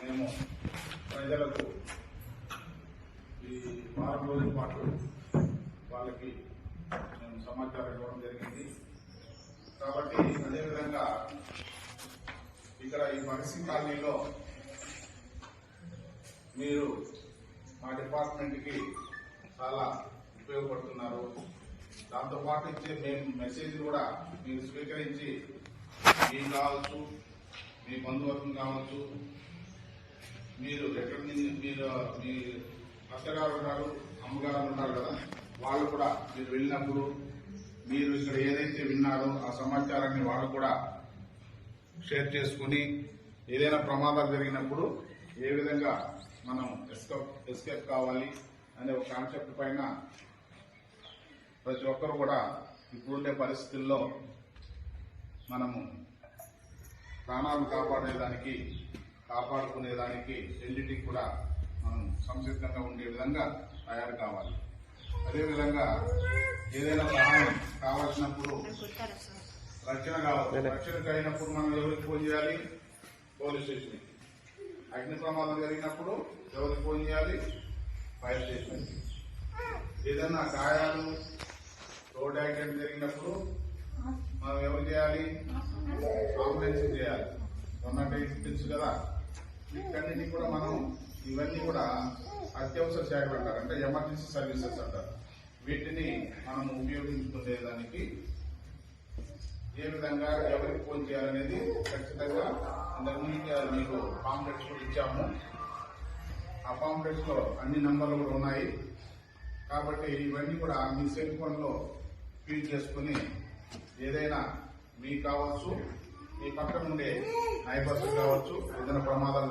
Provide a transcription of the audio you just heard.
మేము ప్రజలకు ఈ వారం రోజుల పాటు వాళ్ళకి మేము సమాచారం ఇవ్వడం జరిగింది. కాబట్టి అదేవిధంగా ఇక్కడ ఈ మనిషి కాలనీలో మీరు మా డిపార్ట్మెంట్కి చాలా ఉపయోగపడుతున్నారు. దాంతోపాటు ఇచ్చే మేము మెసేజ్ కూడా మీరు స్వీకరించి మీకు కావచ్చు, మీ బంధువర్గం కావచ్చు, మీరు ఎక్కడి నుంచి మీరు మీ అత్తగారు ఉన్నారు, అమ్మగారు ఉన్నారు కదా, వాళ్ళు కూడా మీరు వెళ్ళినప్పుడు మీరు ఇక్కడ ఏదైతే విన్నారో ఆ సమాచారాన్ని వాళ్ళు కూడా షేర్ చేసుకుని ఏదైనా ప్రమాదాలు జరిగినప్పుడు ఏ విధంగా మనం ఎస్కేప్ కావాలి అనే ఒక కాన్సెప్ట్ పైన ప్రతి ఒక్కరు కూడా ఇప్పుడుండే పరిస్థితుల్లో మనము ప్రాణాలు కాపాడుకునేదానికి రెండింటికి కూడా మనం సంసిద్ధంగా ఉండే విధంగా తయారు కావాలి. అదేవిధంగా ఏదైనా సహాయం కావాల్సినప్పుడు రక్షణ కావాలి. రక్షణకు అయినప్పుడు మనం ఎవరికి ఫోన్ చేయాలి? పోలీస్ స్టేషన్కి. అగ్ని ప్రమాదం జరిగినప్పుడు ఎవరికి ఫోన్ చేయాలి? ఫైర్ స్టేషన్కి. ఏదైనా గాయాలు, రోడ్ యాక్సిడెంట్ జరిగినప్పుడు మనం ఎవరు చేయాలి? అంబులెన్స్ చేయాలి. ఉన్నట్టు తెలుసు కదా. వీటన్నిటికీ కూడా మనం ఇవన్నీ కూడా అత్యవసర సేవలు అంటారు, అంటే ఎమర్జెన్సీ సర్వీసెస్ అంటారు. వీటిని మనం ఉపయోగించుకునేదానికి ఏ విధంగా ఎవరికి ఫోన్ చేయాలనేది ఖచ్చితంగా ఇంతకుముందు మీకు పాంప్లెట్స్ కూడా ఇచ్చాము. ఆ పాంప్లెట్స్ లో అన్ని నంబర్లు కూడా ఉన్నాయి. కాబట్టి ఇవన్నీ కూడా మీ సెల్ ఫోన్ లో ఫీడ్ చేసుకుని ఏదైనా మీకు కావచ్చు, మీ పక్కన ఉండే నైబర్స్ కావచ్చు, ఏదైనా ప్రమాదాలు